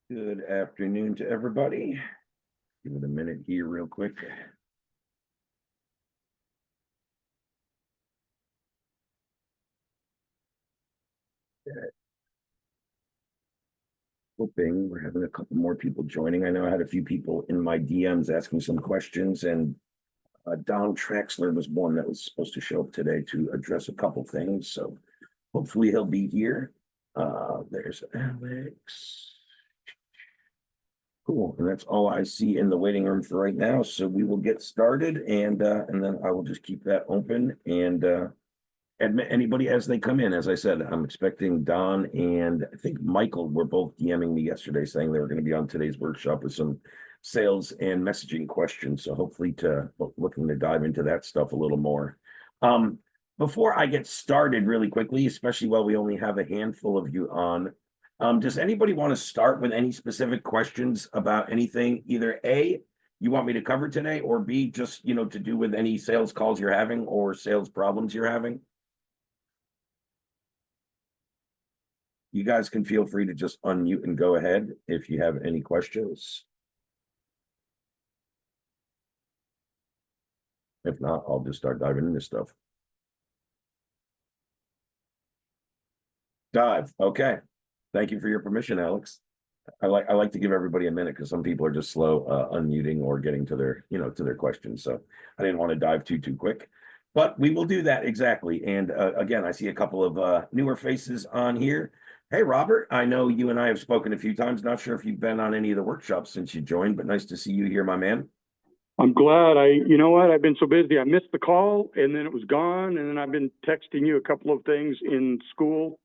Good afternoon to everybody. Give it a minute here real quick. Hoping we're having a couple more people joining. I know I had a few people in my DMs asking some questions, and Don Traxler was one that was supposed to show up today to address a couple things. So hopefully he'll be here. There's Alex. Cool, and that's all I see in the waiting room for right now. So we will get started, and then I will just keep that open and admit anybody as they come in. As I said, I'm expecting Don and I think Michael were both DMing me yesterday saying they were going to be on today's workshop with some sales and messaging questions. So hopefully looking to dive into that stuff a little more. Before I get started really quickly, especially while we only have a handful of you on, does anybody want to start with any specific questions about anything, either A, you want me to cover today, or B, just, to do with any sales calls you're having or sales problems you're having? You guys can feel free to just unmute and go ahead if you have any questions. If not, I'll just start diving into stuff. Dive. Okay. Thank you for your permission, Alex. I like to give everybody a minute because some people are just slow unmuting or getting to their questions. So I didn't want to dive too quick, but we will do that exactly. And again, I see a couple of newer faces on here. Hey, Robert, I know you and I have spoken a few times. Not sure if you've been on any of the workshops since you joined, but nice to see you here, my man. I'm glad. You know what? I've been so busy. I missed the call and then it was gone. And then I've been texting you a couple of things in school.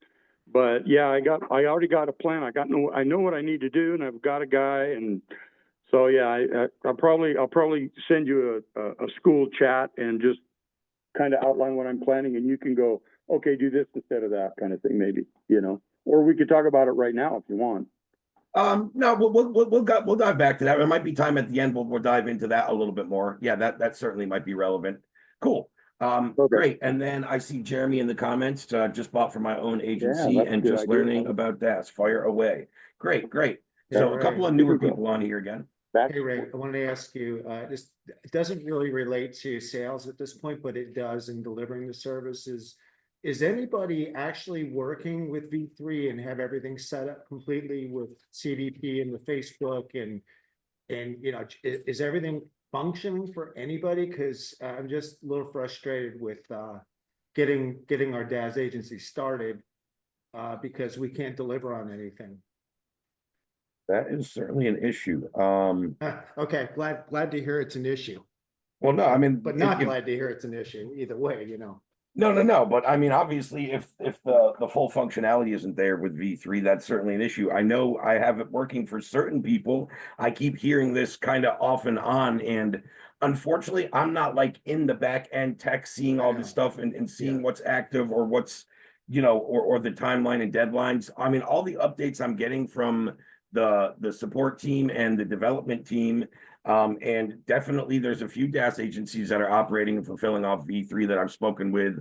But yeah, I already got a plan. I know what I need to do, and I've got a guy. And so yeah, I'll probably send you a school chat and just kind of outline what I'm planning, and you can go, okay, do this instead of that kind of thing, maybe, or we could talk about it right now if you want. No, we'll dive back to that. There might be time at the end. We'll dive into that a little bit more. Yeah, that certainly might be relevant. Cool. Okay. Great. And then I see Jeremy in the comments, just bought for my own agency and just learning about DaaS. Fire away. Great. So a couple of newer people on here again. Hey, Ray, I wanted to ask you, this it doesn't really relate to sales at this point, but it does in delivering the services. Is anybody actually working with V3 and have everything set up completely with CDP and the Facebook and is everything functioning for anybody? Because I'm just a little frustrated with getting our DaaS agency started because we can't deliver on anything. That is certainly an issue. Okay, glad to hear it's an issue. Well, no, I mean, but not glad to hear it's an issue either way, No. But I mean, obviously, if the full functionality isn't there with V3, that's certainly an issue. I know I have it working for certain people. I keep hearing this kind of off and on, and unfortunately, I'm not like in the back end tech, seeing all this stuff and seeing what's active or what's or the timeline and deadlines. I mean, all the updates I'm getting from the support team and the development team. And definitely there's a few DaaS agencies that are operating and fulfilling off V3 that I've spoken with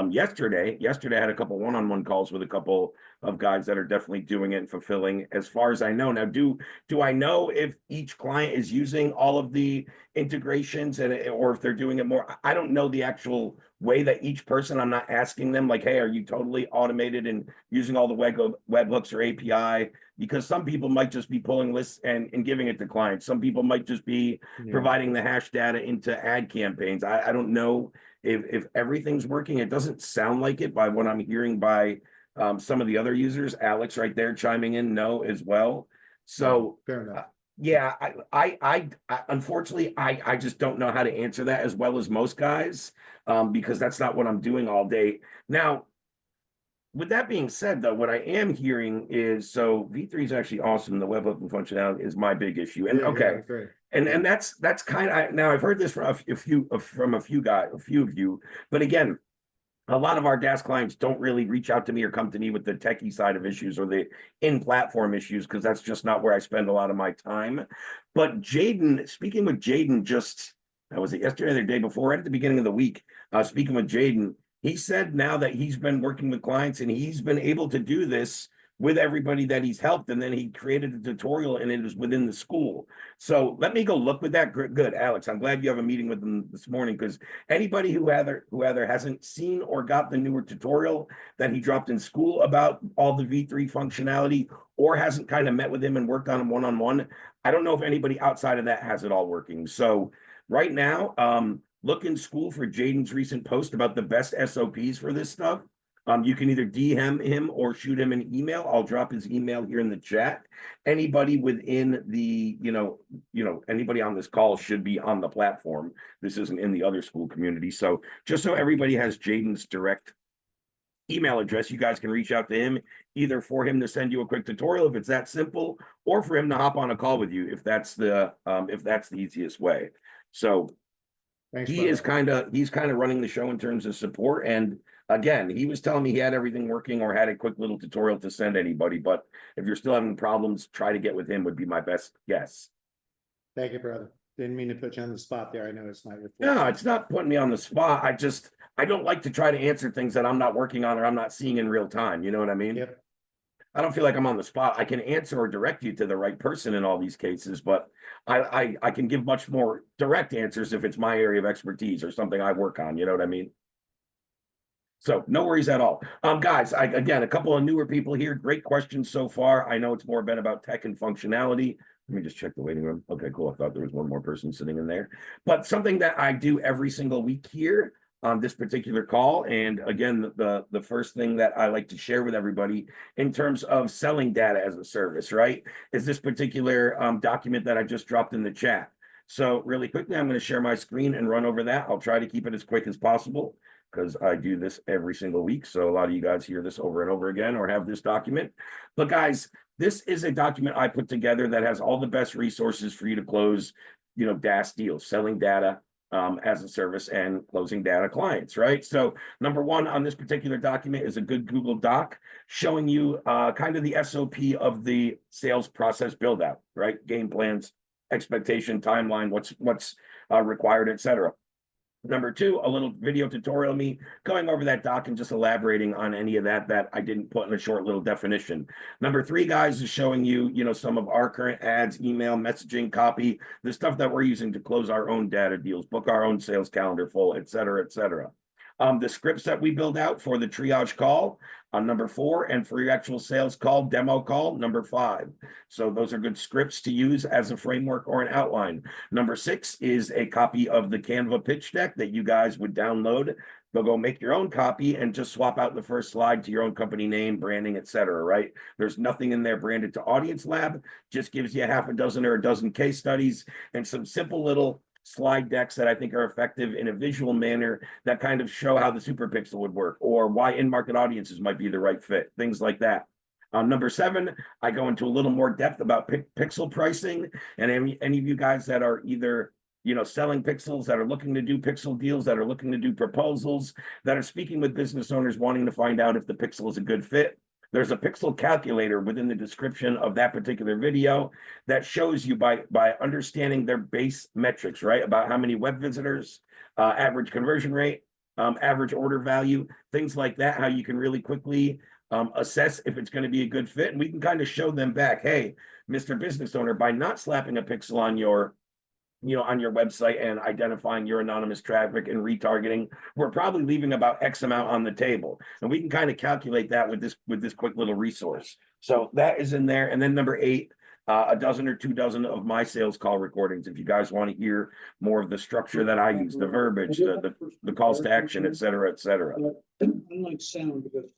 yesterday. Yesterday I had a couple one-on-one calls with a couple of guys that are definitely doing it and fulfilling as far as I know. Now, do I know if each client is using all of the integrations or if they're doing it more? I don't know the actual way that each person, I'm not asking them like, hey, are you totally automated and using all the webhooks or API? Because some people might just be pulling lists and giving it to clients. Some people might just be providing the hash data into ad campaigns. I don't know if everything's working. It doesn't sound like it by what I'm hearing by some of the other users. Alex right there chiming in no as well. So fair enough. Yeah, I unfortunately I just don't know how to answer that as well as most guys because that's not what I'm doing all day. Now, with that being said, though, what I am hearing is so V3 is actually awesome. The webhooking functionality is my big issue. And and that's kind of now I've heard this from a few of you, but again, a lot of our DaaS clients don't really reach out to me or come to me with the techie side of issues or the in-platform issues because that's just not where I spend a lot of my time. But Jaden, speaking with Jaden, that was it yesterday or the day before, right at the beginning of the week, speaking with Jaden, he said now that he's been working with clients and he's been able to do this with everybody that he's helped, and then he created a tutorial and it was within the school. So let me go look with that. Good, Alex. I'm glad you have a meeting with them this morning, because anybody who either hasn't seen or got the newer tutorial that he dropped in school about all the V3 functionality, or hasn't kind of met with him and worked on him one-on-one, I don't know if anybody outside of that has it all working. So right now, look in school for Jaden's recent post about the best SOPs for this stuff. You can either DM him or shoot him an email. I'll drop his email here in the chat. Anybody within the, anybody on this call should be on the platform. This isn't in the other school community. So just so everybody has Jaden's direct email address, you guys can reach out to him, either for him to send you a quick tutorial if it's that simple, or for him to hop on a call with you if that's the easiest way. So Thanks, he's brother. kind of running the show in terms of support. And again, he was telling me he had everything working or had a quick little tutorial to send anybody. But if you're still having problems, try to get with him would be my best guess. Thank you, brother. Didn't mean to put you on the spot there. I know it's not your No, fault. it's not putting me on the spot. I don't like to try to answer things that I'm not working on or I'm not seeing in real time. You know what I mean? Yep. I don't feel like I'm on the spot. I can answer or direct you to the right person in all these cases, but I can give much more direct answers if it's my area of expertise or something I work on. You know what I mean? So no worries at all. Guys, again, a couple of newer people here. Great questions so far. I know it's more been about tech and functionality. Let me just check the waiting room. Okay, cool. I thought there was one more person sitting in there. But something that I do every single week here on this particular call, and again, the first thing that I like to share with everybody in terms of selling data as a service, right, is this particular document that I just dropped in the chat. So really quickly, I'm going to share my screen and run over that. I'll try to keep it as quick as possible, because I do this every single week. So a lot of you guys hear this over and over again or have this document. But guys, this is a document I put together that has all the best resources for you to close, DaaS deals, selling data as a service and closing data clients, right? So number one on this particular document is a good Google Doc showing you kind of the SOP of the sales process build out, right? Game plans, expectation, timeline, what's required, etc. Number two, a little video tutorial, me going over that doc and just elaborating on any of that I didn't put in a short little definition. Number three, guys, is showing you, some of our current ads, email, messaging, copy, the stuff that we're using to close our own data deals, book our own sales calendar full, et cetera, et cetera. The scripts that we build out for the triage call on number 4, and for your actual sales call, demo call, number 5. So those are good scripts to use as a framework or an outline. Number 6 is a copy of the Canva pitch deck that you guys would download. They'll go make your own copy and just swap out the first slide to your own company name, branding, etc. Right? There's nothing in there branded to Audience Lab. Just gives you a half a dozen or a dozen case studies and some simple little slide decks that I think are effective in a visual manner that kind of show how the super pixel would work, or why in-market audiences might be the right fit, things like that. Number 7, I go into a little more depth about pixel pricing, and any of you guys that are either selling pixels, that are looking to do pixel deals, that are looking to do proposals, that are speaking with business owners wanting to find out if the pixel is a good fit. There's a pixel calculator within the description of that particular video that shows you by understanding their base metrics, right? About how many web visitors, average conversion rate, average order value, things like that, how you can really quickly assess if it's going to be a good fit. And we can kind of show them back, hey, Mr. Business Owner, by not slapping a pixel on your on your website and identifying your anonymous traffic and retargeting, we're probably leaving about X amount on the table. And we can kind of calculate that with this quick little resource. So that is in there. And then number 8, a dozen or 2 dozen of my sales call recordings. If you guys want to hear more of the structure that I use, the verbiage, the calls to action, et cetera, et cetera. Unlike sound, because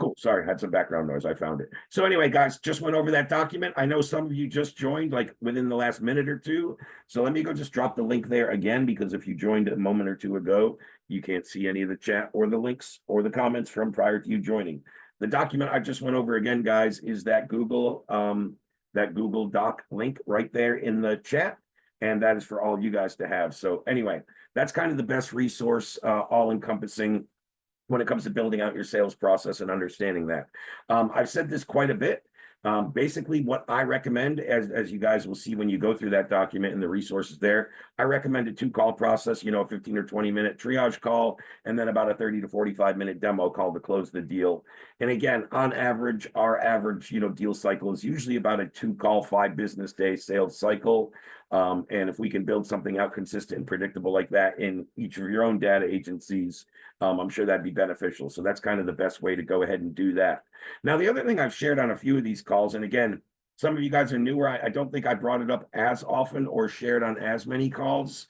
Cool. Sorry, had some background noise. I found it. So anyway, guys, just went over that document. I know some of you just joined like within the last minute or two. So let me go just drop the link there again, because if you joined a moment or two ago, you can't see any of the chat or the links or the comments from prior to you joining. The document I just went over again, guys, is that Google Doc link right there in the chat. And that is for all of you guys to have. So anyway, that's kind of the best resource, all encompassing when it comes to building out your sales process and understanding that. I've said this quite a bit, Basically what I recommend, as you guys will see when you go through that document and the resources there, I recommend a 2-call process, a 15 or 20-minute triage call, and then about a 30 to 45-minute demo call to close the deal. And again, on average, our average, deal cycle is usually about a 2-call, 5-business-day sales cycle. And if we can build something out consistent and predictable like that in each of your own data agencies, I'm sure that'd be beneficial. So that's kind of the best way to go ahead and do that. Now, the other thing I've shared on a few of these calls, and again, some of you guys are newer, I don't think I brought it up as often or shared on as many calls,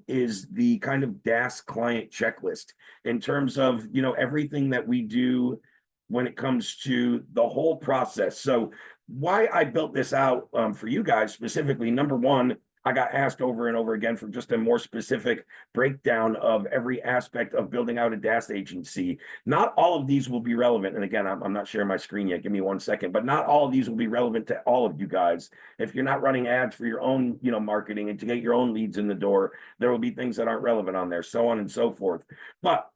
is the kind of DaaS client checklist in terms of, everything that we do when it comes to the whole process. So why I built this out for you guys specifically, number one, I got asked over and over again for just a more specific breakdown of every aspect of building out a DaaS agency. Not all of these will be relevant. And again, I'm not sharing my screen yet. Give me 1 second. But not all of these will be relevant to all of you guys. If you're not running ads for your own, marketing and to get your own leads in the door, there will be things that aren't relevant on there, so on and so forth. But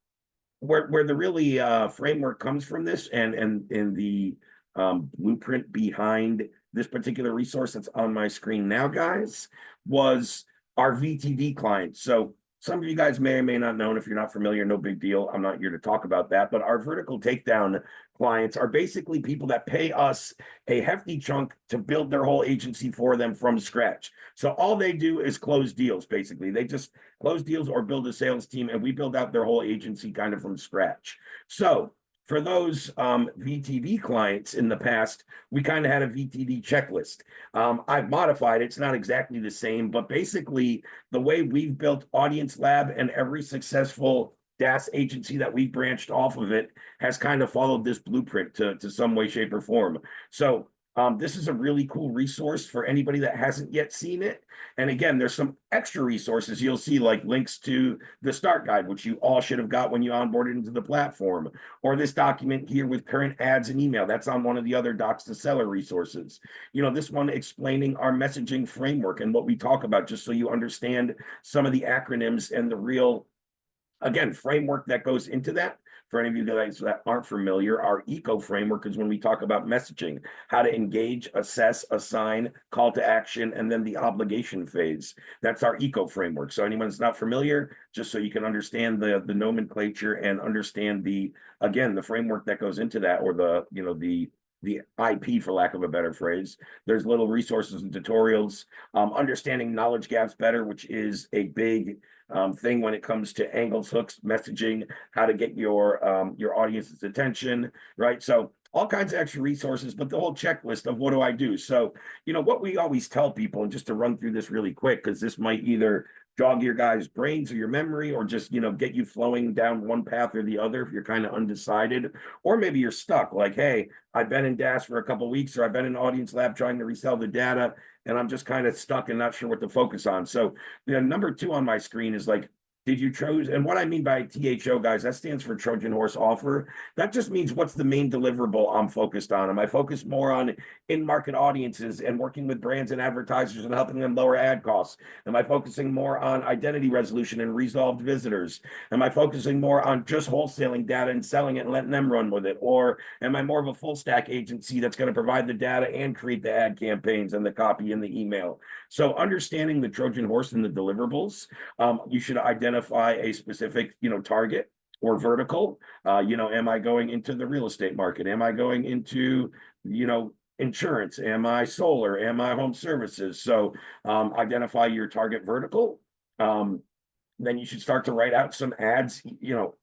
where the really framework comes from this and the blueprint behind this particular resource that's on my screen now, guys, was our VTD client. So some of you guys may or may not know, and if you're not familiar, no big deal. I'm not here to talk about that, but our vertical takedown clients are basically people that pay us a hefty chunk to build their whole agency for them from scratch. So all they do is close deals, basically. They just close deals or build a sales team, and we build out their whole agency kind of from scratch. So for those VTD clients in the past, we kind of had a VTD checklist. I've modified it. It's not exactly the same, but basically the way we've built Audience Lab and every successful DaaS agency that we've branched off of it has kind of followed this blueprint to some way, shape, or form. So this is a really cool resource for anybody that hasn't yet seen it. And again, there's some extra resources you'll see, like links to the start guide, which you all should have got when you onboarded into the platform, or this document here with current ads and email. That's on one of the other Docs to Seller resources. This one explaining our messaging framework and what we talk about, just so you understand some of the acronyms and the real, again, framework that goes into that. For any of you guys that aren't familiar, our ECO framework is when we talk about messaging, how to engage, assess, assign, call to action, and then the obligation phase. That's our ECO framework. So anyone that's not familiar, just so you can understand the nomenclature and understand the framework that goes into that, or the IP, for lack of a better phrase. There's little resources and tutorials, understanding knowledge gaps better, which is a big thing when it comes to angles, hooks, messaging, how to get your audience's attention, right? So all kinds of extra resources, but the whole checklist of what do I do? So, what we always tell people, and just to run through this really quick, because this might either jog your guys' brains or your memory, or just, get you flowing down one path or the other if you're kind of undecided, or maybe you're stuck, like, hey, I've been in DaaS for a couple of weeks, or I've been in Audience Lab trying to resell the data, and I'm just kind of stuck and not sure what to focus on. So, number 2 on my screen is like, did you choose? And what I mean by THO, guys, that stands for Trojan Horse Offer. That just means, what's the main deliverable I'm focused on? Am I focused more on in-market audiences and working with brands and advertisers and helping them lower ad costs? Am I focusing more on identity resolution and resolved visitors? Am I focusing more on just wholesaling data and selling it and letting them run with it? Or am I more of a full stack agency that's going to provide the data and create the ad campaigns and the copy and the email? So understanding the Trojan horse and the deliverables, you should identify a specific, target or vertical. Am I going into the real estate market? Am I going into, insurance? Am I solar? Am I home services? So identify your target vertical. Then you should start to write out some ads.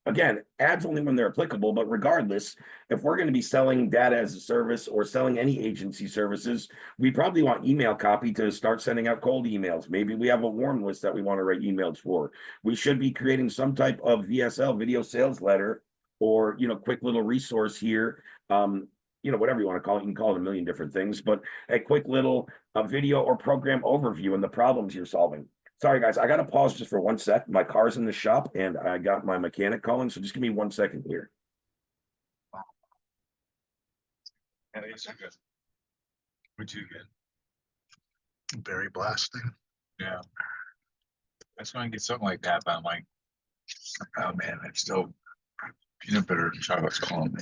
Again, ads only when they're applicable, but regardless, if we're going to be selling data as a service or selling any agency services, we probably want email copy to start sending out cold emails. Maybe we have a warm list that we want to write emails for. We should be creating some type of VSL, video sales letter, or, quick little resource here. Whatever you want to call it, you can call it a million different things, but a quick little video or program overview and the problems you're solving. Sorry, guys, I got to pause just for 1 sec. My car's in the shop and I got my mechanic calling. So just give me 1 second here. Yeah, these are good. Would you get berry blasting? Yeah. I just want to get something like that, but I'm like, oh man, I'm still peanut butter and chocolate's calling me.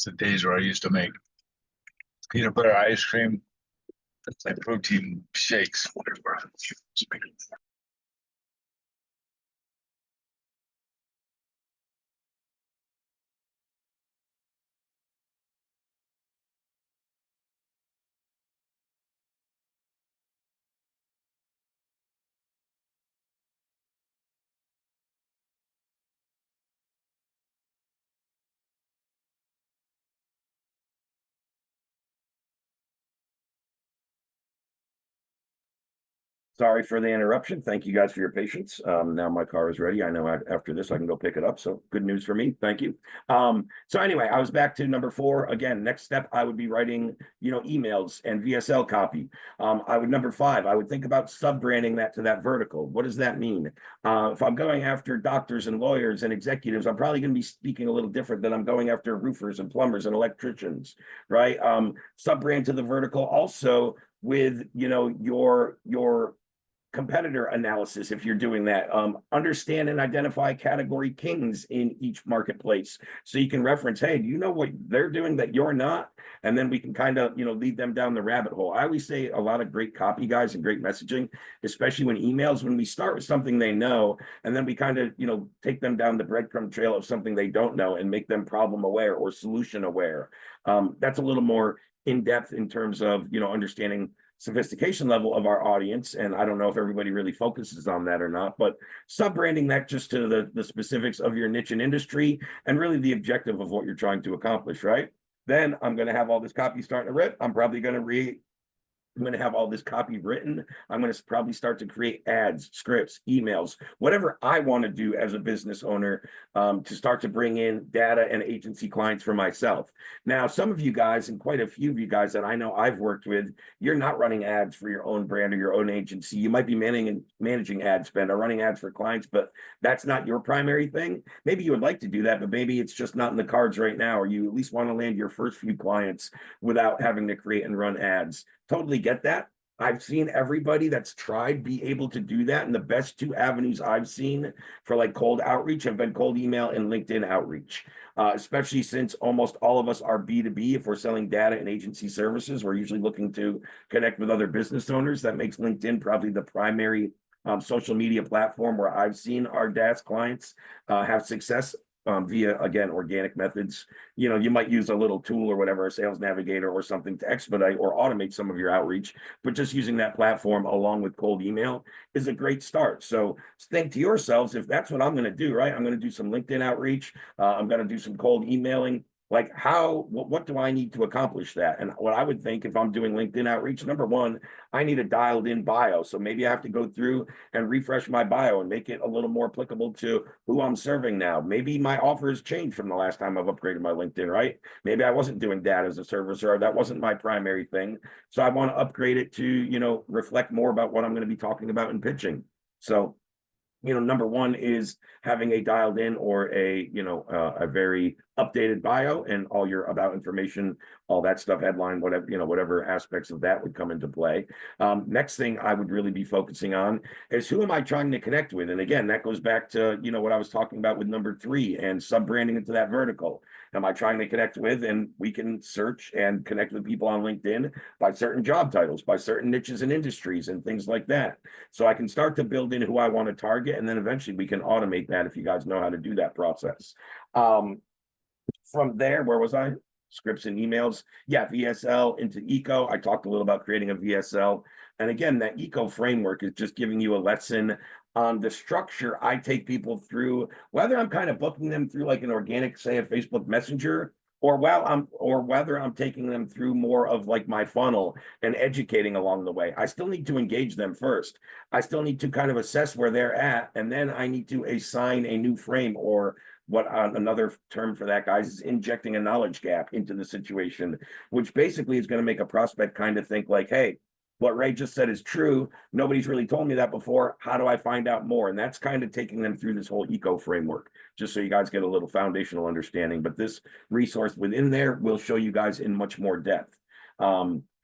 It's the days where I used to make peanut butter ice cream and protein shakes, whatever. Sorry for the interruption. Thank you guys for your patience. Now my car is ready. I know after this I can go pick it up. So good news for me. Thank you. So anyway, I was back to number 4. Again, next step, I would be writing, emails and VSL copy. Number 5, I would think about sub-branding that to that vertical. What does that mean? If I'm going after doctors and lawyers and executives, I'm probably going to be speaking a little different than I'm going after roofers and plumbers and electricians, right? Sub-brand to the vertical also with, your competitor analysis. If you're doing that, understand and identify category kings in each marketplace, so you can reference, hey, do you know what they're doing that you're not? And then we can kind of lead them down the rabbit hole. I always say a lot of great copy, guys, and great messaging, especially when emails, when we start with something they know, and then we kind of take them down the breadcrumb trail of something they don't know and make them problem aware or solution aware. That's a little more in depth in terms of understanding sophistication level of our audience. And I don't know if everybody really focuses on that or not, but sub-branding that just to the specifics of your niche and industry and really the objective of what you're trying to accomplish, right? Then I'm going to have all this copy starting to rip. I'm probably going to I'm going to have all this copy written. I'm going to probably start to create ads, scripts, emails, whatever I want to do as a business owner, to start to bring in data and agency clients for myself. Now, some of you guys, and quite a few of you guys that I know I've worked with, you're not running ads for your own brand or your own agency. You might be managing ad spend or running ads for clients, but that's not your primary thing. Maybe you would like to do that, but maybe it's just not in the cards right now, or you at least want to land your first few clients without having to create and run ads. Totally get that. I've seen everybody that's tried be able to do that. And the best 2 avenues I've seen for like cold outreach have been cold email and LinkedIn outreach, especially since almost all of us are B2B. If we're selling data and agency services, we're usually looking to connect with other business owners. That makes LinkedIn probably the primary social media platform where I've seen our DaaS clients have success. Via, again, organic methods. You might use a little tool or whatever, a sales navigator or something to expedite or automate some of your outreach, but just using that platform along with cold email is a great start. So think to yourselves, if that's what I'm going to do, right? I'm going to do some LinkedIn outreach. I'm going to do some cold emailing. Like what do I need to accomplish that? And what I would think if I'm doing LinkedIn outreach, number 1, I need a dialed in bio. So maybe I have to go through and refresh my bio and make it a little more applicable to who I'm serving now. Maybe my offer has changed from the last time I've upgraded my LinkedIn, right? Maybe I wasn't doing data as a service, or that wasn't my primary thing. So I want to upgrade it to, reflect more about what I'm going to be talking about in pitching. So number 1 is having a dialed in or a very updated bio and all your about information, all that stuff, headline, whatever aspects of that would come into play. Next thing I would really be focusing on is who am I trying to connect with? And again, that goes back to, what I was talking about with number 3 and sub-branding into that vertical. Am I trying to connect with, and we can search and connect with people on LinkedIn by certain job titles, by certain niches and industries and things like that. So I can start to build in who I want to target, and then eventually we can automate that if you guys know how to do that process. From there, where was I? Scripts and emails. Yeah, VSL into eco. I talked a little about creating a VSL. And again, that eco framework is just giving you a lesson on the structure I take people through, whether I'm kind of booking them through like an organic, say, a Facebook Messenger, or whether I'm taking them through more of like my funnel and educating along the way. I still need to engage them first. I still need to kind of assess where they're at, and then I need to assign a new frame, or what another term for that, guys, is injecting a knowledge gap into the situation, which basically is going to make a prospect kind of think like, hey, what Ray just said is true. Nobody's really told me that before. How do I find out more? And that's kind of taking them through this whole eco framework, just so you guys get a little foundational understanding. But this resource within there will show you guys in much more depth.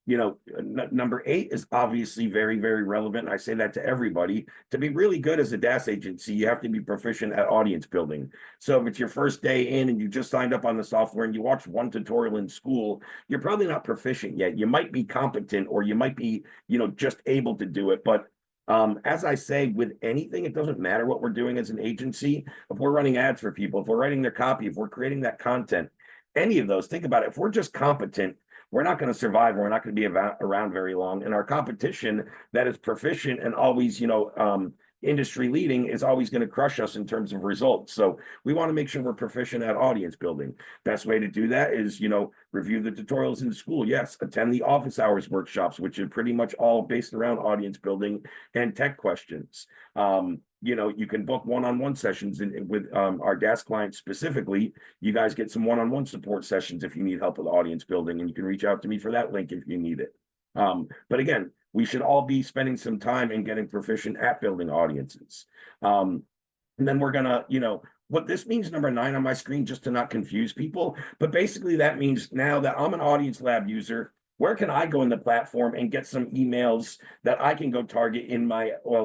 Number 8 is obviously very, very relevant. I say that to everybody. To be really good as a DaaS agency, you have to be proficient at audience building. So if it's your first day in and you just signed up on the software and you watched one tutorial in school, you're probably not proficient yet. You might be competent, or you might be, just able to do it. But as I say, with anything, it doesn't matter what we're doing as an agency. If we're running ads for people, if we're writing their copy, if we're creating that content, any of those, think about it. If we're just competent, we're not going to survive. We're not going to be around very long. And our competition that is proficient and always, industry leading is always going to crush us in terms of results. So we want to make sure we're proficient at audience building. Best way to do that is, review the tutorials in school. Yes, attend the office hours workshops, which are pretty much all based around audience building and tech questions. You can book one-on-one sessions with our DaaS clients specifically. You guys get some one-on-one support sessions if you need help with audience building, and you can reach out to me for that link if you need it. But again, we should all be spending some time and getting proficient at building audiences. And then we're gonna, what this means, number 9 on my screen, just to not confuse people. But basically that means now that I'm an Audience Lab user, where can I go in the platform and get some emails that I can go target in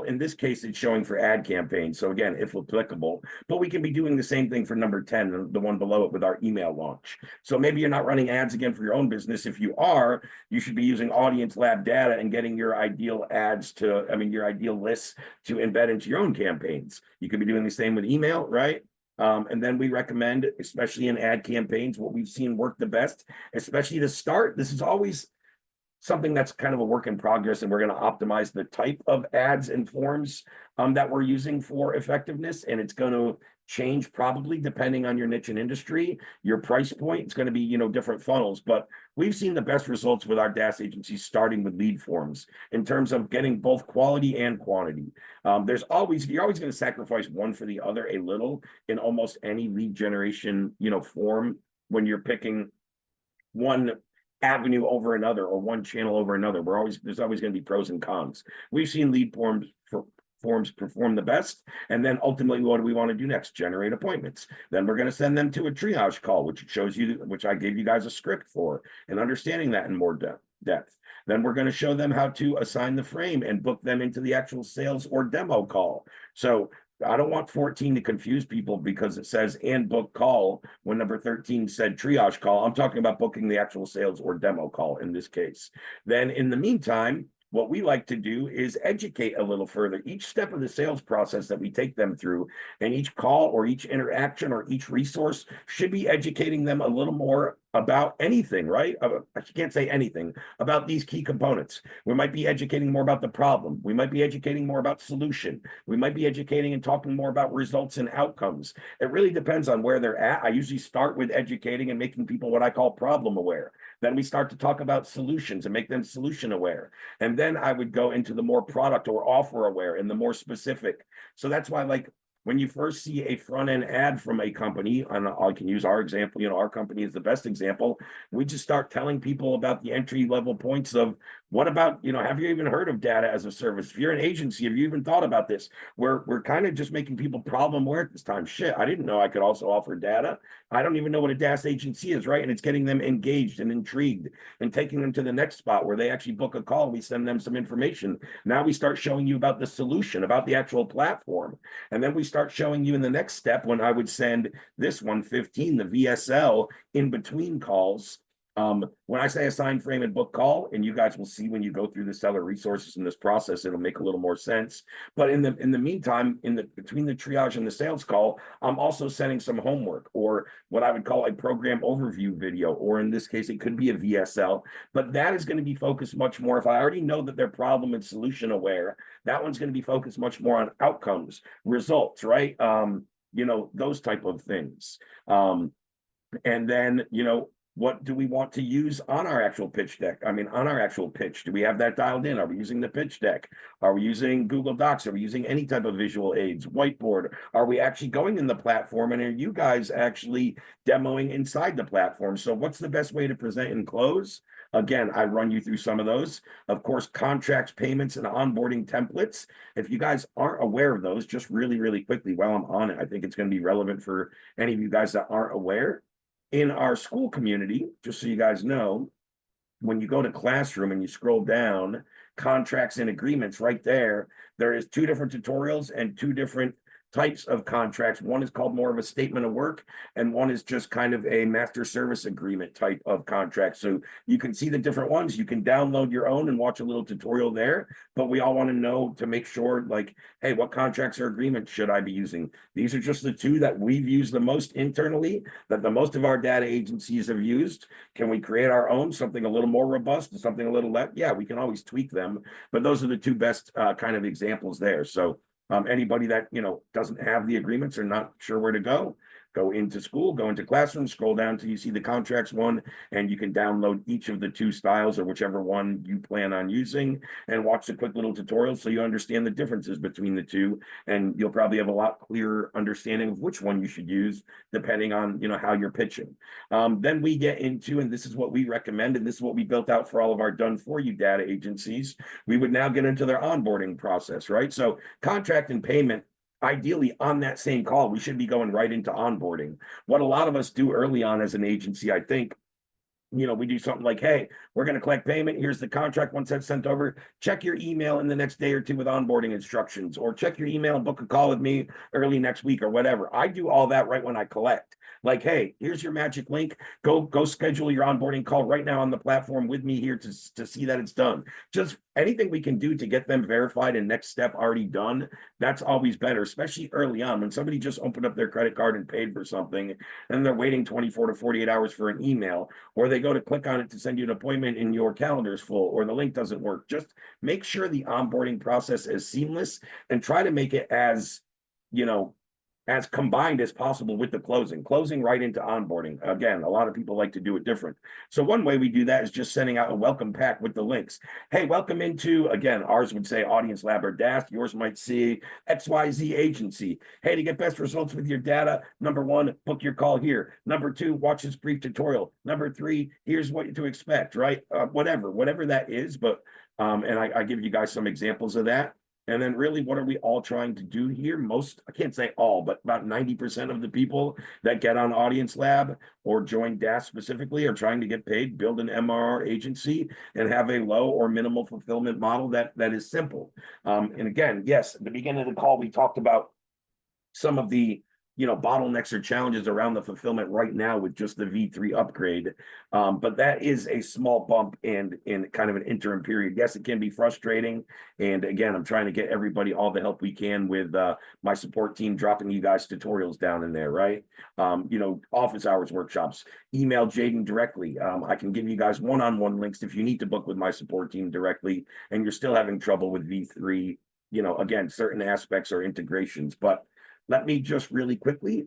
in this case, it's showing for ad campaigns. So again, if applicable, but we can be doing the same thing for number 10, the one below it, with our email launch. So maybe you're not running ads again for your own business. If you are, you should be using Audience Lab data and getting your ideal your ideal lists to embed into your own campaigns. You could be doing the same with email, right? And then we recommend, especially in ad campaigns, what we've seen work the best, especially to start. This is always something that's kind of a work in progress, and we're going to optimize the type of ads and forms that we're using for effectiveness. And it's going to change probably depending on your niche and industry, your price point. It's going to be, different funnels, but we've seen the best results with our DaaS agencies starting with lead forms in terms of getting both quality and quantity. You're always going to sacrifice one for the other a little in almost any lead generation, form, when you're picking one avenue over another or one channel over another. There's always going to be pros and cons. We've seen lead forms perform the best. And then ultimately, what do we want to do next? Generate appointments. Then we're going to send them to a triage call, which I gave you guys a script for, and understanding that in more depth. Then we're going to show them how to assign the frame and book them into the actual sales or demo call. So I don't want 14 to confuse people because it says and book call when number 13 said triage call. I'm talking about booking the actual sales or demo call in this case. Then in the meantime, what we like to do is educate a little further. Each step of the sales process that we take them through, and each call or each interaction or each resource should be educating them a little more about anything, right? I can't say anything about these key components. We might be educating more about the problem. We might be educating more about solution. We might be educating and talking more about results and outcomes. It really depends on where they're at. I usually start with educating and making people what I call problem aware. Then we start to talk about solutions and make them solution aware. And then I would go into the more product or offer aware and the more specific. So that's why, when you first see a front end ad from a company, and I can use our example, our company is the best example. We just start telling people about the entry level points of what about, have you even heard of data as a service? If you're an agency, have you even thought about this? We're kind of just making people problem aware at this time. Shit, I didn't know I could also offer data. I don't even know what a DaaS agency is, right? And it's getting them engaged and intrigued and taking them to the next spot where they actually book a call. We send them some information. Now we start showing you about the solution, about the actual platform. And then we start showing you in the next step, when I would send this 115, the VSL, in between calls. When I say assign frame and book call, and you guys will see when you go through the seller resources in this process, it'll make a little more sense. But in the meantime, between the triage and the sales call, I'm also sending some homework, or what I would call a program overview video, or in this case, it could be a VSL. But that is going to be focused much more. If I already know that they're problem and solution aware, that one's going to be focused much more on outcomes, results, right? Those type of things. And then, what do we want to use on our actual pitch deck? On our actual pitch, do we have that dialed in? Are we using the pitch deck? Are we using Google Docs? Are we using any type of visual aids, whiteboard? Are we actually going in the platform? And are you guys actually demoing inside the platform? So what's the best way to present and close? Again, I run you through some of those. Of course, contracts, payments, and onboarding templates. If you guys aren't aware of those, just really, really quickly while I'm on it, I think it's going to be relevant for any of you guys that aren't aware. In our school community, just so you guys know, when you go to classroom and you scroll down, contracts and agreements right there, there is 2 different tutorials and 2 different types of contracts. One is called more of a statement of work, and one is just kind of a master service agreement type of contract. So you can see the different ones. You can download your own and watch a little tutorial there, but we all want to know to make sure, like, hey, what contracts or agreements should I be using? These are just the 2 that we've used the most internally, that the most of our data agencies have used. Can we create our own, something a little more robust, something a little less? Yeah, we can always tweak them, but those are the 2 best kind of examples there. So anybody that, doesn't have the agreements or not sure where to go into school, go into classroom, scroll down till you see the contracts one, and you can download each of the 2 styles or whichever one you plan on using and watch the quick little tutorial so you understand the differences between the 2. And you'll probably have a lot clearer understanding of which one you should use depending on, how you're pitching. Then we get into, and this is what we recommend, and this is what we built out for all of our done for you data agencies. We would now get into their onboarding process, right? So contract and payment, ideally on that same call, we should be going right into onboarding. What a lot of us do early on as an agency, I think, we do something like, hey, we're going to collect payment. Here's the contract. Once that's sent over, check your email in the next day or 2 with onboarding instructions, or check your email and book a call with me early next week or whatever. I do all that right when I collect. Like, hey, here's your magic link. Go schedule your onboarding call right now on the platform with me here to see that it's done. Just anything we can do to get them verified and next step already done, that's always better, especially early on when somebody just opened up their credit card and paid for something and they're waiting 24 to 48 hours for an email, or they go to click on it to send you an appointment and your calendar is full or the link doesn't work. Just make sure the onboarding process is seamless and try to make it as combined as possible with the closing right into onboarding. Again, a lot of people like to do it different. So one way we do that is just sending out a welcome pack with the links. Hey, welcome into, again, ours would say Audience Lab or DaaS. Yours might see XYZ agency. Hey, to get best results with your data, number 1, book your call here. Number 2, watch this brief tutorial. Number 3, here's what to expect, right? Whatever that is. But, and I give you guys some examples of that. And then really, what are we all trying to do here? I can't say all, but about 90% of the people that get on Audience Lab or join DaaS specifically are trying to get paid, build an MRR agency, and have a low or minimal fulfillment model that is simple. And again, yes, at the beginning of the call, we talked about some of the bottlenecks or challenges around the fulfillment right now with just the V3 upgrade. But that is a small bump and in kind of an interim period. Yes, it can be frustrating. And again, I'm trying to get everybody all the help we can with my support team, dropping you guys tutorials down in there, right? Office hours workshops, email Jaden directly. I can give you guys one-on-one links if you need to book with my support team directly and you're still having trouble with V3, again, certain aspects or integrations. But let me just really quickly,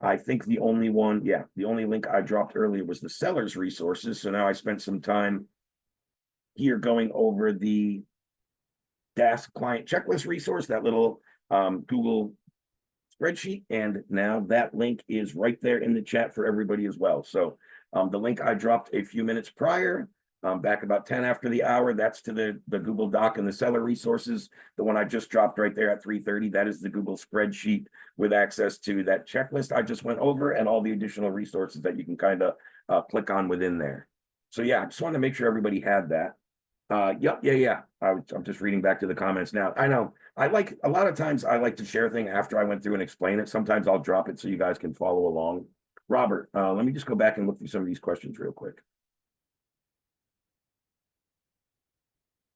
I think the only link I dropped earlier was the seller's resources. So now I spent some time here going over the DaaS client checklist resource, that little Google spreadsheet. And now that link is right there in the chat for everybody as well. So the link I dropped a few minutes prior, back about 10 after the hour, that's to the Google Doc and the seller resources. The one I just dropped right there at 3:30, that is the Google spreadsheet with access to that checklist I just went over and all the additional resources that you can kind of click on within there. So yeah, I just wanted to make sure everybody had that. Yeah. I'm just reading back to the comments now. I know a lot of times I like to share things after I went through and explain it. Sometimes I'll drop it so you guys can follow along. Robert, let me just go back and look through some of these questions real quick.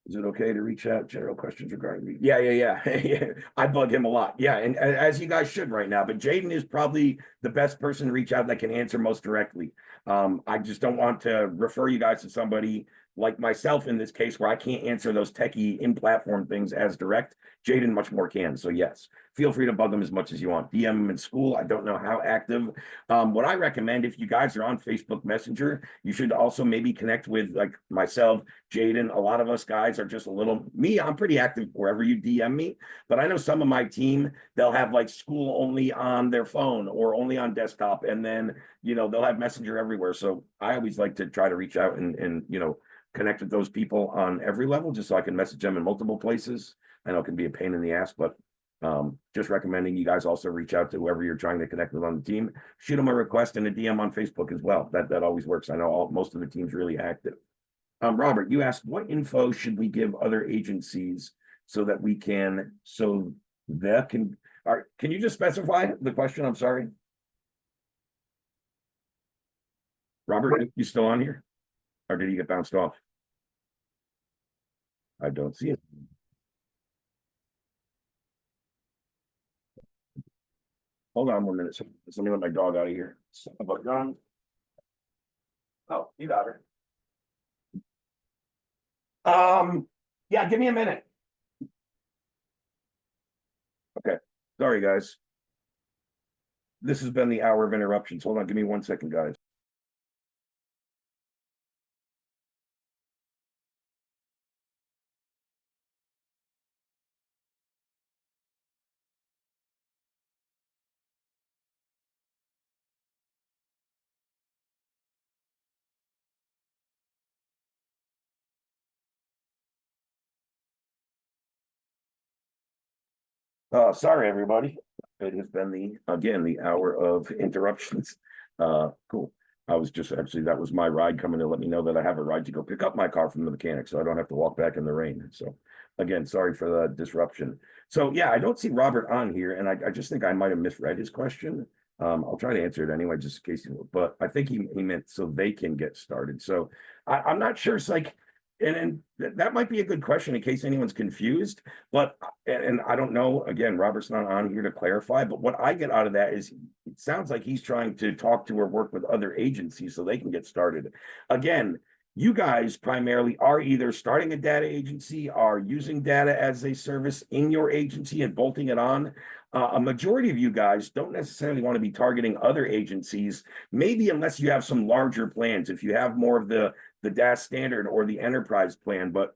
Is it okay to reach out? General questions regarding me? Yeah. I bug him a lot. Yeah, and as you guys should right now. But Jaden is probably the best person to reach out that can answer most directly. I just don't want to refer you guys to somebody like myself in this case where I can't answer those techie in-platform things as direct. Jaden much more can. So yes, feel free to bug them as much as you want. DM them in school. I don't know how active. What I recommend, if you guys are on Facebook Messenger, you should also maybe connect with like myself, Jaden. A lot of us guys are just I'm pretty active wherever you DM me, but I know some of my team, they'll have like school only on their phone or only on desktop. And then, they'll have Messenger everywhere. So I always like to try to reach out and connect with those people on every level, just so I can message them in multiple places. I know it can be a pain in the ass, but just recommending you guys also reach out to whoever you're trying to connect with on the team. Shoot them a request and a DM on Facebook as well. That always works. I know most of the team's really active. Robert, you asked what info should we give other agencies so that we can, so that can, can you just specify the question? I'm sorry. Robert, you still on here? Or did he get bounced off? I don't see it. Hold on 1 minute. Let me let my dog out of here. About John. Oh, you got her. Yeah, give me a minute. Okay, sorry guys. This has been the hour of interruptions. Hold on, give me 1 second, guys. Sorry, everybody. It has been the hour of interruptions. Cool. I was just actually, that was my ride coming to let me know that I have a ride to go pick up my car from the mechanic, so I don't have to walk back in the rain. So again, sorry for the disruption. So yeah, I don't see Robert on here, and I just think I might have misread his question. I'll try to answer it anyway, just in case, but I think he meant so they can get started. So I'm not sure. It's like, and that might be a good question in case anyone's confused, but and I don't know, again, Robert's not on here to clarify, but what I get out of that is it sounds like he's trying to talk to or work with other agencies so they can get started. Again, you guys primarily are either starting a data agency, are using data as a service in your agency and bolting it on. A majority of you guys don't necessarily want to be targeting other agencies, maybe unless you have some larger plans. If you have more of the DaaS standard or the enterprise plan, but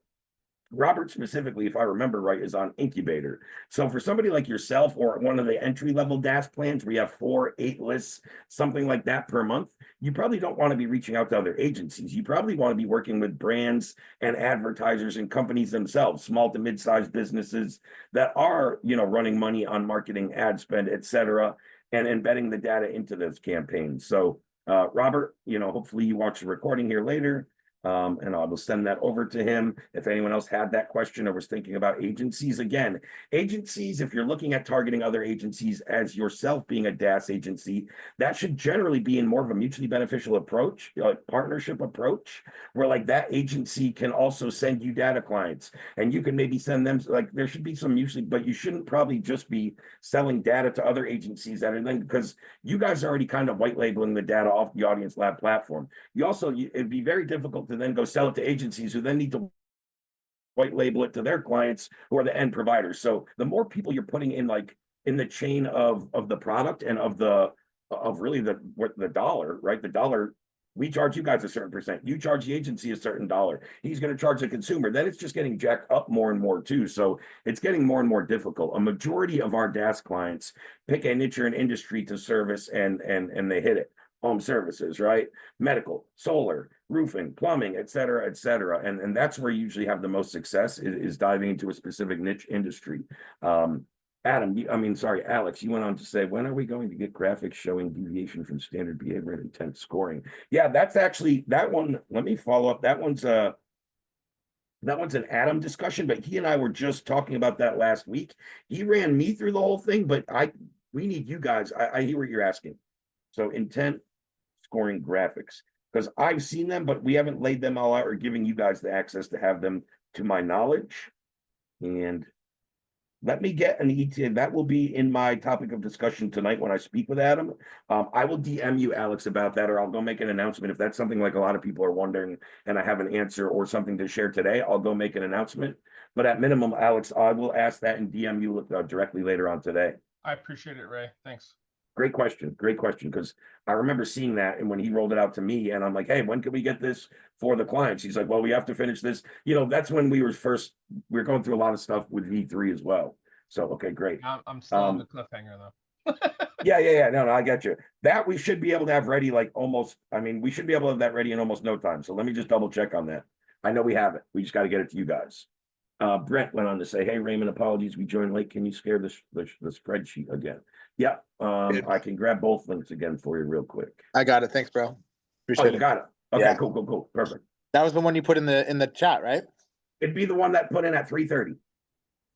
Robert specifically, if I remember right, is on incubator. So for somebody like yourself or one of the entry-level DaaS plans where you have 4, 8 lists, something like that per month, you probably don't want to be reaching out to other agencies. You probably want to be working with brands and advertisers and companies themselves, small to mid-sized businesses that are, running money on marketing, ad spend, et cetera, and embedding the data into those campaigns. So Robert, hopefully you watch the recording here later. And I will send that over to him. If anyone else had that question or was thinking about agencies, again, agencies, if you're looking at targeting other agencies as yourself being a DaaS agency, that should generally be in more of a mutually beneficial approach, like partnership approach, where like that agency can also send you data clients and you can maybe send them, like there should be some mutually, but you shouldn't probably just be selling data to other agencies that are then, because you guys are already kind of white labeling the data off the Audience Lab platform. It'd be very difficult to then go sell it to agencies who then need to white label it to their clients who are the end providers. So the more people you're putting in, like in the chain of the product and of really the dollar, right? The dollar, we charge you guys a certain percent. You charge the agency a certain dollar. He's going to charge the consumer. Then it's just getting jacked up more and more too. So it's getting more and more difficult. A majority of our DaaS clients pick a niche or an industry to service and they hit it. Home services, right? Medical, solar, roofing, plumbing, et cetera, et cetera. And that's where you usually have the most success is diving into a specific niche industry. Alex, you went on to say, when are we going to get graphics showing deviation from standard behavior and intent scoring? Yeah, that's actually that one. Let me follow up. That one's an Adam discussion, but he and I were just talking about that last week. He ran me through the whole thing, but we need you guys. I hear what you're asking. So intent scoring graphics, because I've seen them, but we haven't laid them all out or giving you guys the access to have them to my knowledge. And let me get an ETA. That will be in my topic of discussion tonight when I speak with Adam. I will DM you, Alex, about that, or I'll go make an announcement. If that's something like a lot of people are wondering and I have an answer or something to share today, I'll go make an announcement. But at minimum, Alex, I will ask that and DM you directly later on today. I appreciate it, Ray. Thanks. Great question, because I remember seeing that, and when he rolled it out to me, and I'm like, hey, when can we get this for the clients? He's like, well, we have to finish this. That's when we were going through a lot of stuff with V3 as well. So, okay, great. I'm still on the cliffhanger though. Yeah. No, I get you. That we should be able to have ready we should be able to have that ready in almost no time. So let me just double check on that. I know we have it. We just got to get it to you guys. Brent went on to say, hey, Raymond, apologies, we joined late. Can you share the spreadsheet again? Yeah, I can grab both links again for you real quick. I got it. Thanks, bro. Oh, you got it. Okay, Yeah. cool. Perfect. That was the one you put in the chat, right? It'd be the one that put in at 3:30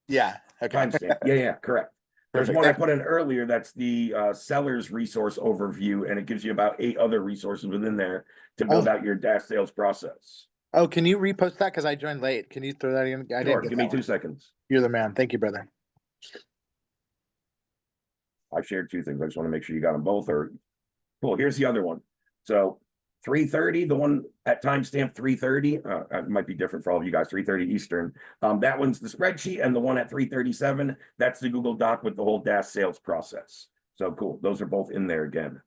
Yeah. Okay. timestamp. Yeah, correct. There's Perfect. one I put in earlier that's the seller's resource overview, and it gives you about 8 other resources within there to build out your DaaS sales process. Oh, can you repost that? Because I joined late. Can you throw that in? I Sure, didn't get give me that 2 one. seconds. You're the man. Thank you, brother. I shared 2 things. I just want to make sure you got them both. Or cool. Here's the other one. So 3:30, the one at timestamp 3:30, it might be different for all of you guys, 3:30 Eastern. That one's the spreadsheet, and the one at 3:37, that's the Google Doc with the whole DaaS sales process. So cool. Those are both in there again.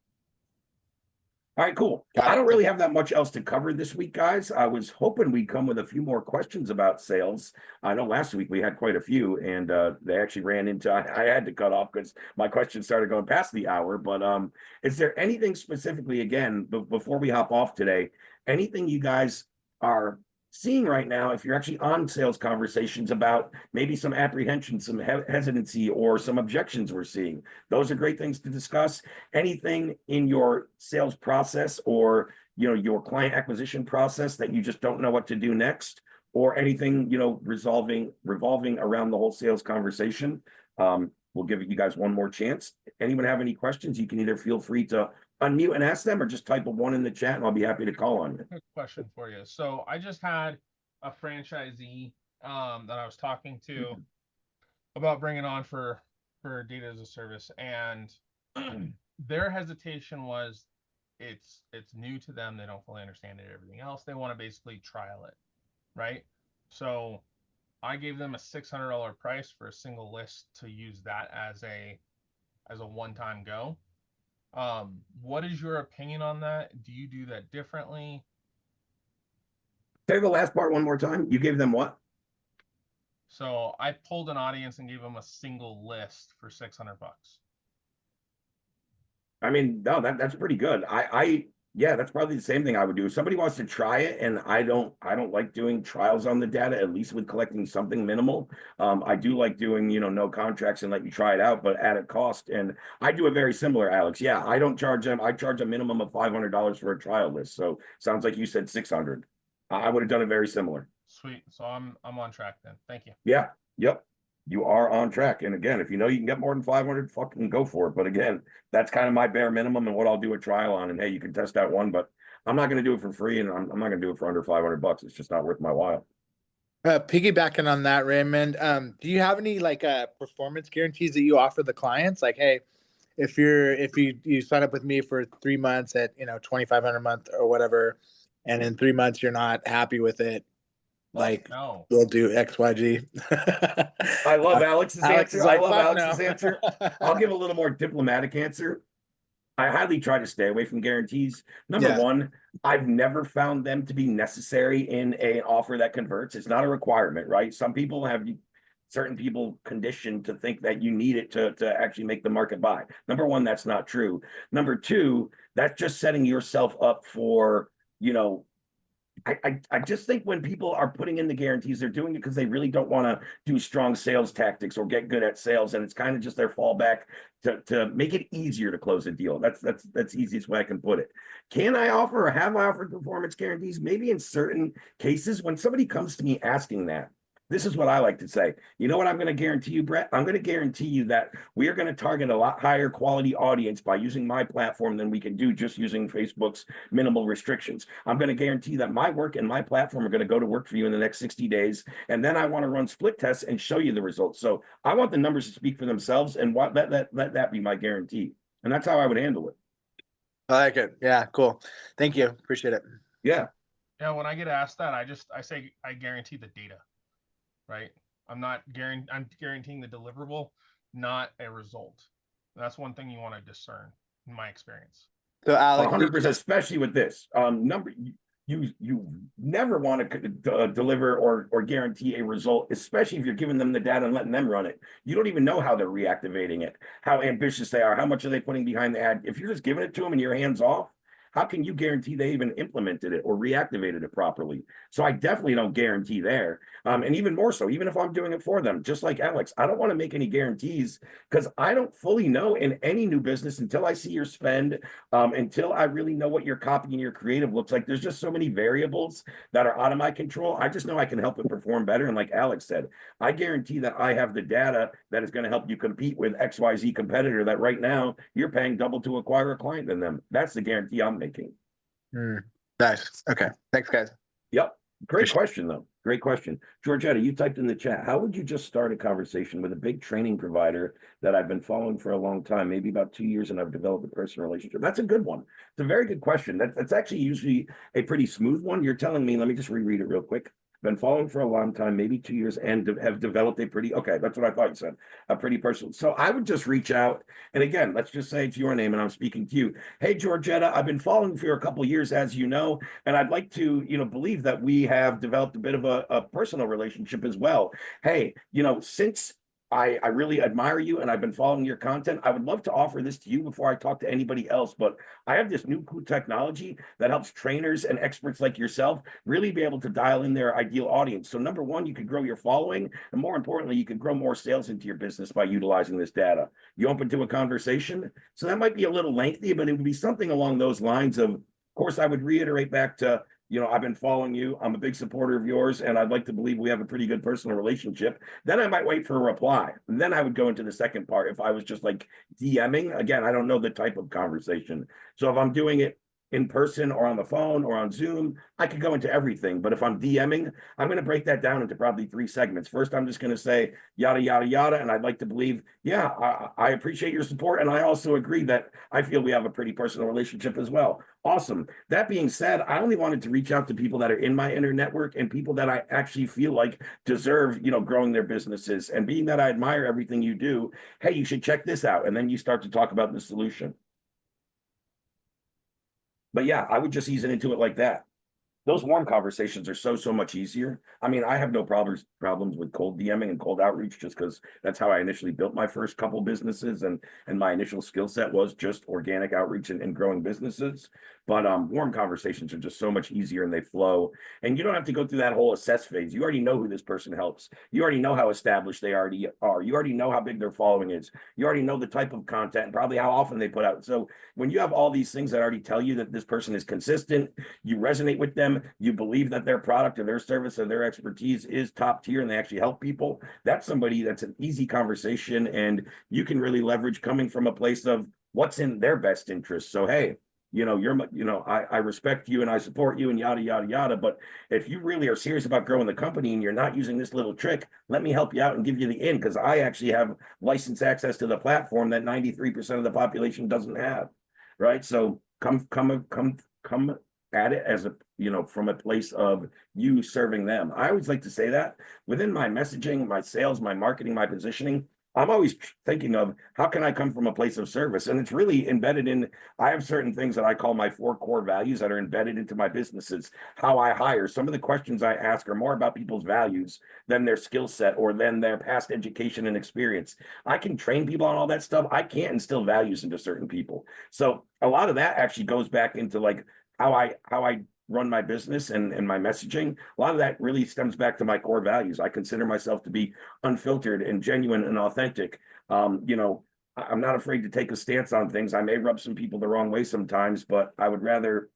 All right, cool. Got I it. don't really have that much else to cover this week, guys. I was hoping we'd come with a few more questions about sales. I know last week we had quite a few, and they actually ran into, I had to cut off because my questions started going past the hour. But is there anything specifically, again, before we hop off today, anything you guys are seeing right now, if you're actually on sales conversations about maybe some apprehension, some hesitancy, or some objections we're seeing? Those are great things to discuss. Anything in your sales process or your client acquisition process that you just don't know what to do next, or anything revolving around the whole sales conversation? We'll give you guys one more chance. Anyone have any questions? You can either feel free to unmute and ask them, or just type a 1 in the chat and I'll be happy to call on you. Quick question for you. So I just had a franchisee that I was talking to about bringing on for data as a service, and their hesitation was it's new to them. They don't fully understand it. Everything else, they want to basically trial it, right? So I gave them a $600 price for a single list to use that as a one-time go. What is your opinion on that? Do you do that differently? Say the last part one more time. You gave them what? So I pulled an audience and gave them a single list for $600. I mean, no, that's pretty good. Yeah, that's probably the same thing I would do. If somebody wants to try it, and I don't like doing trials on the data, at least with collecting something minimal. I do like doing, no contracts and let you try it out, but at a cost. And I do it very similar, Alex. Yeah, I don't charge them. I charge a minimum of $500 for a trial list. So sounds like you said 600. I would have done it very similar. Sweet. So I'm on track then. Thank you. Yeah. Yep. You are on track. And again, if you know you can get more than 500, fucking go for it. But again, that's kind of my bare minimum and what I'll do a trial on. And hey, you can test out one, but I'm not going to do it for free, and I'm not going to do it for under $500. It's just not worth my while. Piggybacking on that, Raymond, do you have any performance guarantees that you offer the clients? Like, hey, if you sign up with me for 3 months at $2,500 a month or whatever, and in 3 months you're not happy with it, No. we'll do XYG. I love Alex's Alex answer. is like, I love "Fuck Alex's no." answer. I'll give a little more diplomatic answer. I highly try to stay away from guarantees. Number Yeah. one, I've never found them to be necessary in an offer that converts. It's not a requirement, right? Certain people conditioned to think that you need it to actually make the market buy. Number one, that's not true. Number two, that's just setting yourself up for, I just think when people are putting in the guarantees, they're doing it because they really don't want to do strong sales tactics or get good at sales, and it's kind of just their fallback to make it easier to close a deal. That's the easiest way I can put it. Can I offer, or have I offered performance guarantees? Maybe in certain cases. When somebody comes to me asking that, this is what I like to say. You know what I'm going to guarantee you, Brett? I'm going to guarantee you that we are going to target a lot higher quality audience by using my platform than we can do just using Facebook's minimal restrictions. I'm going to guarantee that my work and my platform are going to go to work for you in the next 60 days. And then I want to run split tests and show you the results. So I want the numbers to speak for themselves, and let that be my guarantee. And that's how I would handle it. I like it. Yeah, cool. Thank you. Appreciate it. Yeah. Yeah, when I get asked that, I say I guarantee the data. Right? I'm guaranteeing the deliverable, not a result. That's one thing you want to discern in my experience. So Alex, 100%, especially with this you never want to deliver or guarantee a result, especially if you're giving them the data and letting them run it. You don't even know how they're reactivating it, how ambitious they are, how much are they putting behind the ad. If you're just giving it to them and your hands off, how can you guarantee they even implemented it or reactivated it properly? So I definitely don't guarantee there. And even more so, even if I'm doing it for them, just like Alex, I don't want to make any guarantees because I don't fully know in any new business until I see your spend, until I really know what your copy and your creative looks like. There's just so many variables that are out of my control. I just know I can help it perform better. And like Alex said, I guarantee that I have the data that is going to help you compete with XYZ competitor that right now you're paying double to acquire a client than them. That's the guarantee I'm making. Nice. Okay. Thanks, guys. Yep. Great Appreciate question, though. Great question. Georgetta, you typed in the chat. How would you just start a conversation with a big training provider that I've been following for a long time, maybe about 2 years, and I've developed a personal relationship? That's a good one. It's a very good question. That's actually usually a pretty smooth one. You're telling me, let me just reread it real quick. Been following for a long time, maybe 2 years, and have developed a pretty, okay, that's what I thought you said, a pretty personal. So I would just reach out. And again, let's just say it's your name and I'm speaking to you. Hey, Georgetta, I've been following for a couple years, as you know, and I'd like to, believe that we have developed a bit of a personal relationship as well. Hey, since I really admire you and I've been following your content, I would love to offer this to you before I talk to anybody else. But I have this new cool technology that helps trainers and experts like yourself really be able to dial in their ideal audience. So number one, you could grow your following, and more importantly, you could grow more sales into your business by utilizing this data. You open to a conversation? So that might be a little lengthy, but it would be something along those lines of course, I would reiterate back to, I've been following you. I'm a big supporter of yours, and I'd like to believe we have a pretty good personal relationship. Then I might wait for a reply. And then I would go into the second part. If I was just like DMing, again, I don't know the type of conversation. So if I'm doing it in person or on the phone or on Zoom, I could go into everything. But if I'm DMing, I'm going to break that down into probably 3 segments. First, I'm just going to say yada, yada, yada. And I'd like to believe, yeah, I appreciate your support. And I also agree that I feel we have a pretty personal relationship as well. Awesome. That being said, I only wanted to reach out to people that are in my inner network and people that I actually feel like deserve, growing their businesses. And being that I admire everything you do, hey, you should check this out. And then you start to talk about the solution. But yeah, I would just ease it into it like that. Those warm conversations are so much easier. I mean, I have no problems with cold DMing and cold outreach just because that's how I initially built my first couple businesses, and my initial skill set was just organic outreach and growing businesses. But warm conversations are just so much easier and they flow. And you don't have to go through that whole assess phase. You already know who this person helps. You already know how established they already are. You already know how big their following is. You already know the type of content and probably how often they put out. So when you have all these things that already tell you that this person is consistent, you resonate with them, you believe that their product or their service or their expertise is top tier and they actually help people, that's somebody that's an easy conversation, and you can really leverage coming from a place of what's in their best interest. So, hey, I respect you and I support you and yada, yada, yada. But if you really are serious about growing the company and you're not using this little trick, let me help you out and give you the in, because I actually have license access to the platform that 93% of the population doesn't have. Right. So come at it as a, from a place of you serving them. I always like to say that within my messaging, my sales, my marketing, my positioning, I'm always thinking of how can I come from a place of service? And it's really embedded in, I have certain things that I call my 4 core values that are embedded into my businesses. How I hire, some of the questions I ask are more about people's values than their skill set or than their past education and experience. I can train people on all that stuff. I can't instill values into certain people. So a lot of that actually goes back into like how I run my business and my messaging. A lot of that really stems back to my core values. I consider myself to be unfiltered and genuine and authentic. I'm not afraid to take a stance on things. I may rub some people the wrong way sometimes, but I would rather,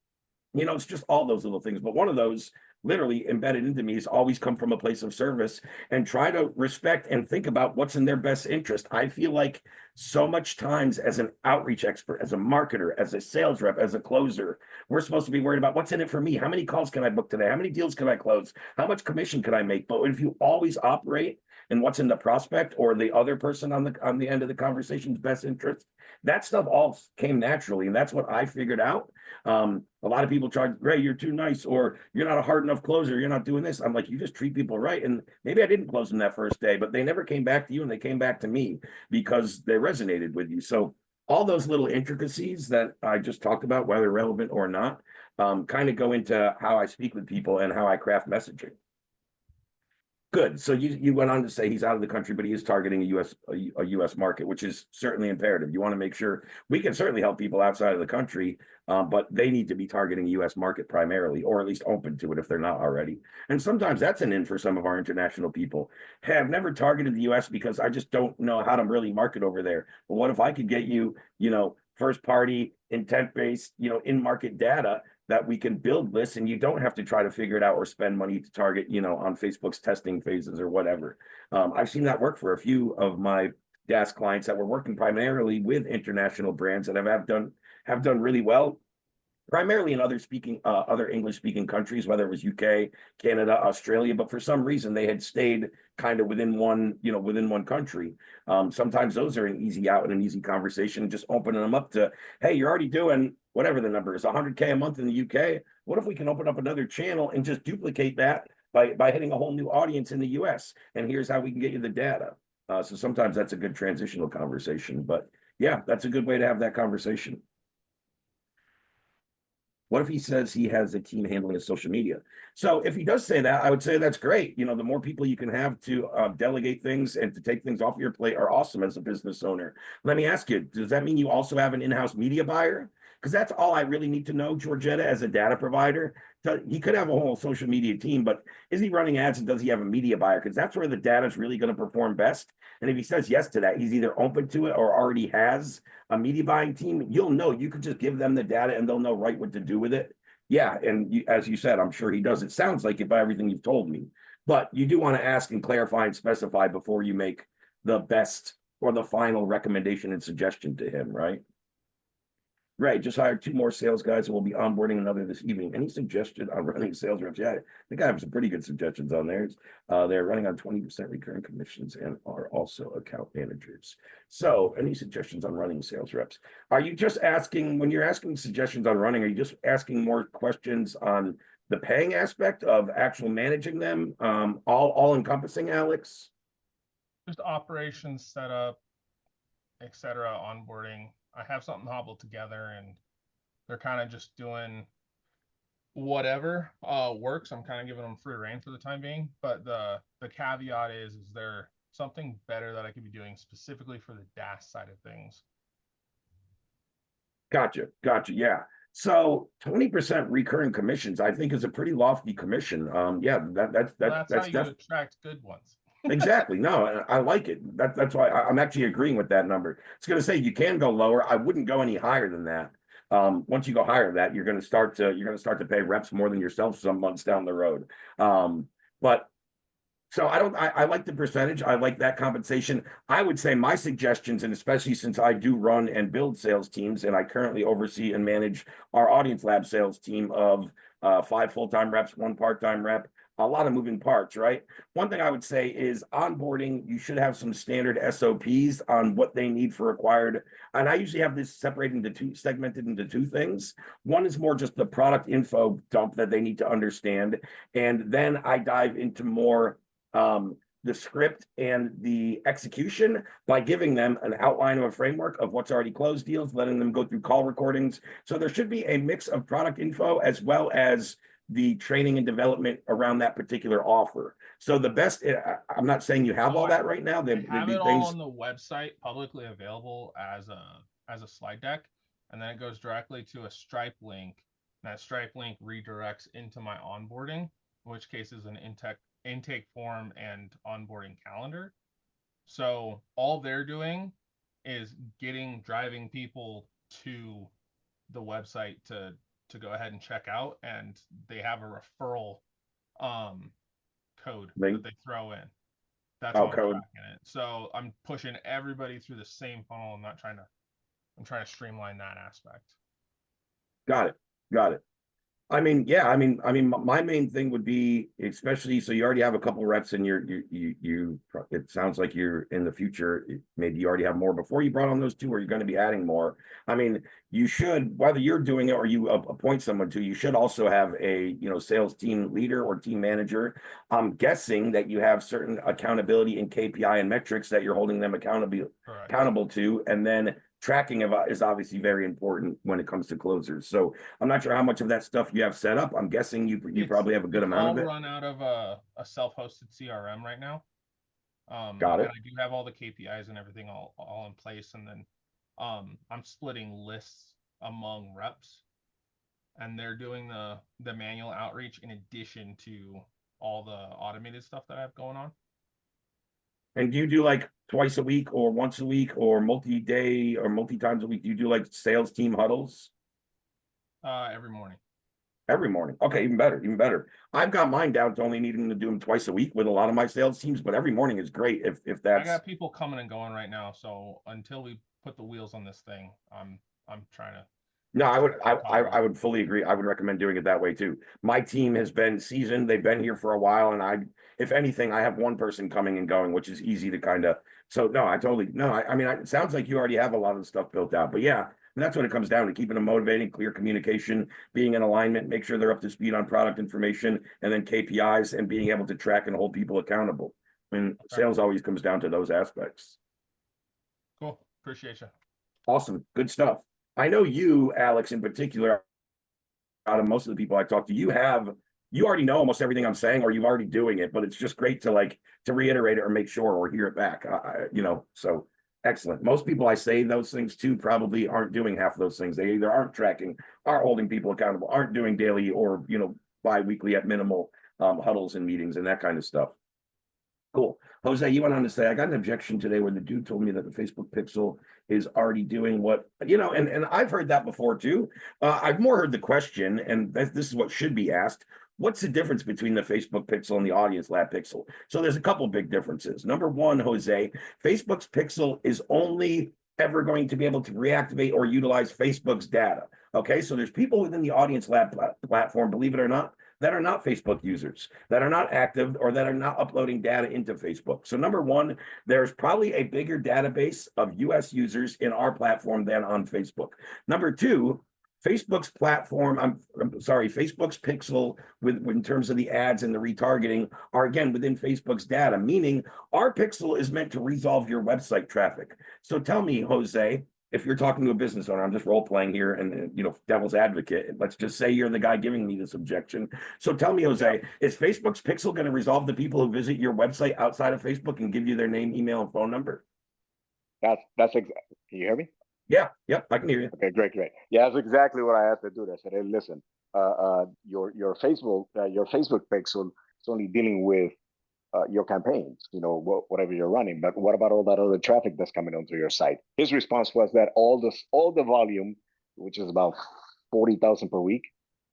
it's just all those little things. But one of those literally embedded into me is always come from a place of service and try to respect and think about what's in their best interest. I feel like so much times as an outreach expert, as a marketer, as a sales rep, as a closer, we're supposed to be worried about what's in it for me. How many calls can I book today? How many deals can I close? How much commission can I make? But if you always operate in what's in the prospect or the other person on the end of the conversation's best interest, that stuff all came naturally. And that's what I figured out. A lot of people charge, Ray, you're too nice, or you're not a hard enough closer. You're not doing this. I'm like, you just treat people right. And maybe I didn't close them that first day, but they never came back to you and they came back to me because they resonated with you. So all those little intricacies that I just talked about, whether relevant or not, kind of go into how I speak with people and how I craft messaging. Good. So you went on to say he's out of the country, but he is targeting a US market, which is certainly imperative. You want to make sure we can certainly help people outside of the country, but they need to be targeting a US market primarily, or at least open to it if they're not already. And sometimes that's an in for some of our international people. Hey, I've never targeted the US because I just don't know how to really market over there. But what if I could get you, first party intent based, in market data that we can build lists, and you don't have to try to figure it out or spend money to target, on Facebook's testing phases or whatever. I've seen that work for a few of my DaaS clients that were working primarily with international brands that have done really well, primarily in other English speaking countries, whether it was UK, Canada, Australia, but for some reason they had stayed kind of within one country. Sometimes those are an easy out and an easy conversation, just opening them up to, hey, you're already doing whatever the number is, 100K a month in the UK. What if we can open up another channel and just duplicate that by hitting a whole new audience in the US? And here's how we can get you the data. So sometimes that's a good transitional conversation, but yeah, that's a good way to have that conversation. What if he says he has a team handling his social media? So if he does say that, I would say that's great. The more people you can have to delegate things and to take things off your plate are awesome as a business owner. Let me ask you, does that mean you also have an in-house media buyer? Because that's all I really need to know, Georgetta, as a data provider. He could have a whole social media team, but is he running ads and does he have a media buyer? Because that's where the data is really going to perform best. And if he says yes to that, he's either open to it or already has a media buying team. You'll know. You could just give them the data and they'll know right what to do with it. Yeah, and as you said, I'm sure he does. It sounds like it by everything you've told me. But you do want to ask and clarify and specify before you make the best or the final recommendation and suggestion to him, right? Right, just hired 2 more sales guys and we'll be onboarding another this evening. Any suggestion on running sales reps? Yeah, I think I have some pretty good suggestions on there. They're running on 20% recurring commissions and are also account managers. So any suggestions on running sales reps? Are you just asking, when you're asking suggestions on running, are you just asking more questions on the paying aspect of actual managing them? All encompassing, Alex? Just operations setup, etc., onboarding. I have something hobbled together and they're kind of just doing whatever works. I'm kind of giving them free reign for the time being, but the caveat is there something better that I could be doing specifically for the DaaS side of things? Gotcha. Yeah. So 20% recurring commissions, I think, is a pretty lofty commission. Yeah, that's how you attract good ones. Exactly. No, I like it. That's why I'm actually agreeing with that number. It's going to say you can go lower. I wouldn't go any higher than that. Once you go higher than that, you're going to start to pay reps more than yourself some months down the road. But so I like the percentage. I like that compensation. I would say my suggestions, and especially since I do run and build sales teams, and I currently oversee and manage our Audience Lab sales team of 5 full-time reps, 1 part-time rep, a lot of moving parts, right? One thing I would say is onboarding, you should have some standard SOPs on what they need for acquired. And I usually have this segmented into 2 things. One is more just the product info dump that they need to understand. And then I dive into more the script and the execution by giving them an outline of a framework of what's already closed deals, letting them go through call recordings. So there should be a mix of product info as well as the training and development around that particular offer. So the best, I'm not saying you have all that right now. They have it all on the website, publicly available as a slide deck, and then it goes directly to a Stripe link. And that Stripe link redirects into my onboarding, in which case is an intake form and onboarding calendar. So all they're doing is driving people to the website to go ahead and check out, and they have a referral code that they throw in. That's how I'm tracking it. So I'm pushing everybody through the same funnel. I'm trying to streamline that aspect. Got it. I mean, yeah, my main thing would be, especially, so you already have a couple reps and it sounds like you're in the future, maybe you already have more before you brought on those 2, or you're going to be adding more. I mean, you should, whether you're doing it or you appoint someone to, you should also have a, sales team leader or team manager. I'm guessing that you have certain accountability and KPI and metrics that you're holding them accountable to, and then tracking is obviously very important when it comes to closers. So I'm not sure how much of that stuff you have set up. I'm guessing you It's- probably have a good it's amount all of it. run out of a self-hosted CRM right now. Got it. And I do have all the KPIs and everything all in place, and then I'm splitting lists among reps, and they're doing the manual outreach in addition to all the automated stuff that I have going on. And do you do like twice a week or once a week or multi-day or multi-times a week? Do you do like sales team huddles? Every morning. Every morning. Okay, even better, even better. I've got mine down to only needing to do them twice a week with a lot of my sales teams, but every morning is great if I that's got people coming and going right now, so until we put the wheels on this thing, I'm trying to. no, I would fully agree. I would recommend doing it that way too. My team has been seasoned, they've been here for a while, and if anything, I have one person coming and going, which is easy to kind of so no, I mean it sounds like you already have a lot of the stuff built out, but yeah. And that's what it comes down to, keeping them motivating, clear communication, being in alignment, make sure they're up to speed on product information, and then KPIs and being able to track and hold people accountable. I mean, sales always comes down to those aspects. Cool. Appreciate you. Awesome. Good stuff. I know you, Alex, in particular, out of most of the people I talk to, you already know almost everything I'm saying, or you've already doing it, but it's just great to reiterate it or make sure or hear it back. So excellent. Most people I say those things to probably aren't doing half of those things. They either aren't tracking, aren't holding people accountable, aren't doing daily or, bi-weekly at minimal huddles and meetings and that kind of stuff. Cool. Jose, you went on to say, I got an objection today where the dude told me that the Facebook pixel is already doing what, and I've heard that before too. I've more heard the question, and this is what should be asked. What's the difference between the Facebook pixel and the Audience Lab pixel? So there's a couple big differences. Number one, Jose, Facebook's pixel is only ever going to be able to reactivate or utilize Facebook's data. Okay, so there's people within the Audience Lab platform, believe it or not, that are not Facebook users, that are not active, or that are not uploading data into Facebook. So number one, there's probably a bigger database of US users in our platform than on Facebook. Number two, Facebook's platform, Facebook's pixel in terms of the ads and the retargeting are again within Facebook's data, meaning our pixel is meant to resolve your website traffic. So tell me, Jose, if you're talking to a business owner, I'm just role playing here and devil's advocate. Let's just say you're the guy giving me this objection. So tell me, Jose, is Facebook's pixel going to resolve the people who visit your website outside of Facebook and give you their name, email, and phone number? That's exactly. Can you hear me? Yeah, I can hear you. Okay, great. Yeah, that's exactly what I asked the dude. I said, hey, listen, your Facebook pixel is only dealing with your campaigns, whatever you're running. But what about all that other traffic that's coming onto your site? His response was that all the volume, which is about 40,000 per week,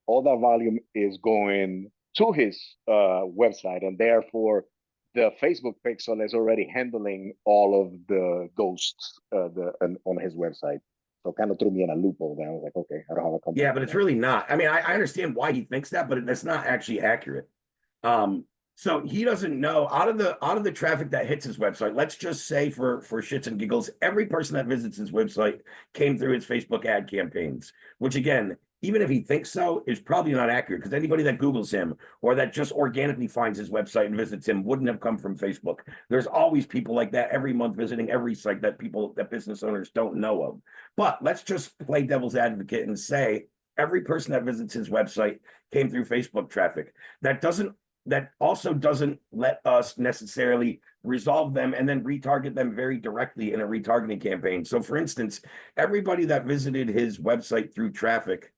all that volume is going to his website, and therefore the Facebook pixel is already handling all of the ghosts on his website. So kind of threw me in a loophole there. I was like, okay, I don't have a company. Yeah, but it's really not. I mean, I understand why he thinks that, but that's not actually accurate. So he doesn't know out of the traffic that hits his website. Let's just say for shits and giggles, every person that visits his website came through his Facebook ad campaigns, which again, even if he thinks so, is probably not accurate because anybody that Googles him or that just organically finds his website and visits him wouldn't have come from Facebook. There's always people like that every month visiting every site that business owners don't know of. But let's just play devil's advocate and say every person that visits his website came through Facebook traffic. That also doesn't let us necessarily resolve them and then retarget them very directly in a retargeting campaign. So for instance, everybody that visited his website through traffic,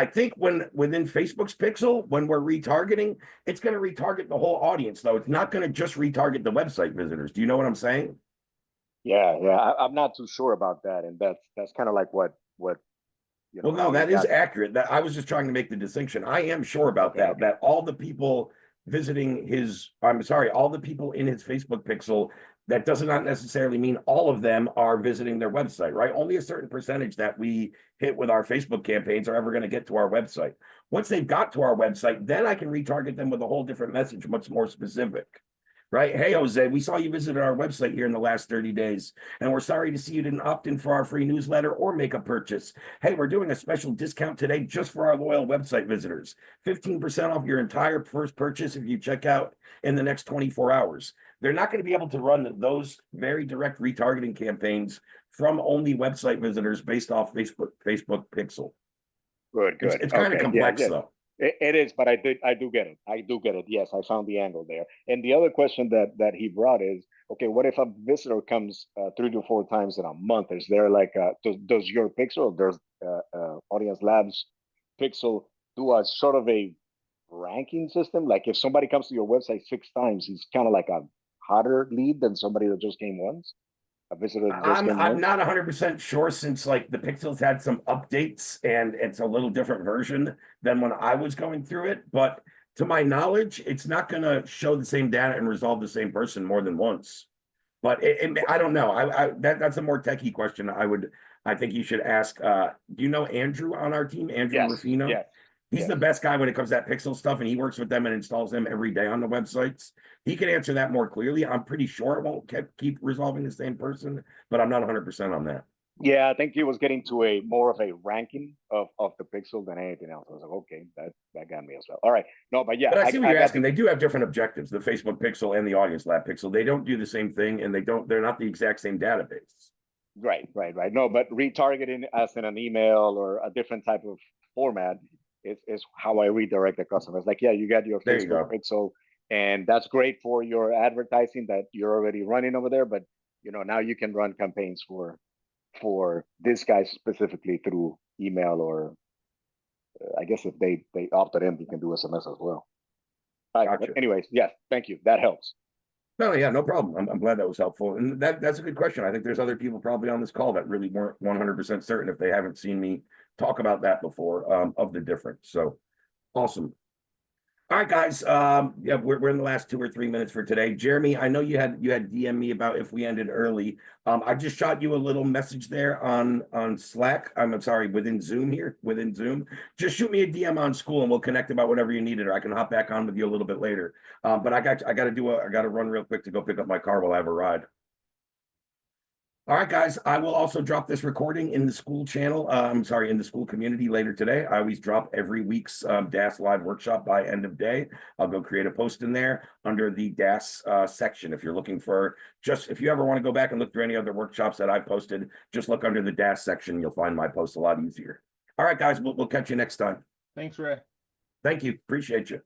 I think within Facebook's pixel, when we're retargeting, it's going to retarget the whole audience, though. It's not going to just retarget the website visitors. Do you know what I'm saying? Yeah. I'm not too sure about that, and that's kind of like what. Well, no, that is accurate. That I was just trying to make the distinction. I am sure about that. Okay. That all the people all the people in his Facebook pixel, that does not necessarily mean all of them are visiting their website, right? Only a certain percentage that we hit with our Facebook campaigns are ever going to get to our website. Once they've got to our website, then I can retarget them with a whole different message, much more specific. right? Hey, Jose, we saw you visited our website here in the last 30 days, and we're sorry to see you didn't opt in for our free newsletter or make a purchase. Hey, we're doing a special discount today just for our loyal website visitors. 15% off your entire first purchase if you check out in the next 24 hours. They're not going to be able to run those very direct retargeting campaigns from only website visitors based off Facebook Pixel. Good, It's, good. it's kind of Okay, complex yeah. though. It is, but I do get it. I do get it. Yes, I found the angle there. And the other question that he brought is, okay, what if a visitor comes 3 to 4 times in a month? Is there like does your pixel, does Audience Labs pixel do a sort of a ranking system? Like if somebody comes to your website 6 times, he's kind of like a hotter lead than somebody that just came once. A visitor that just came I'm once. not 100% sure, since like the Pixels had some updates and it's a little different version than when I was going through it. But to my knowledge, it's not going to show the same data and resolve the same person more than once. But I don't know. That's a more techie question. I think you should ask. Do you know Andrew on our team? Andrew Yes, Ruffino? yes, He's yes. the best guy when it comes to that Pixel stuff, and he works with them and installs them every day on the websites. He can answer that more clearly. I'm pretty sure it won't keep resolving the same person, but I'm not 100% on that. Yeah, I think he was getting to a more of a ranking of the pixel than anything else. I was like, okay, that got me as well. All right, no, but yeah, But I see what I you're got asking. They do have different objectives, the Facebook Pixel and the Audience Lab Pixel. They don't do the same thing, and they're not the exact same database. right. No, but retargeting as in an email or a different type of format is how I redirect the customers. Like, yeah, you got your There you Facebook go. pixel, and that's great for your advertising that you're already running over there. But now you can run campaigns for this guy specifically through email, or I guess if they opted in, you can do SMS as well. But Gotcha. anyways, yes, thank you. That helps. No, yeah, no problem. I'm glad that was helpful. And that's a good question. I think there's other people probably on this call that really weren't 100% certain if they haven't seen me talk about that before, of the difference. So awesome. All right, guys. Yeah, we're in the last 2 or 3 minutes for today. Jeremy, I know you had DM me about if we ended early. I just shot you a little message there on Slack. I'm sorry, within Zoom here, within Zoom. Just shoot me a DM on school and we'll connect about whatever you needed, or I can hop back on with you a little bit later. But I got to run real quick to go pick up my car while I have a ride. All right, guys, I will also drop this recording in the school channel. I'm sorry, in the school community later today. I always drop every week's DaaS live workshop by end of day. I'll go create a post in there under the DaaS section. If you're looking for if you ever want to go back and look through any other workshops that I've posted, just look under the DaaS section. You'll find my posts a lot easier. All right, guys, we'll catch you next time. Thanks, Ray. Thank you. Appreciate you.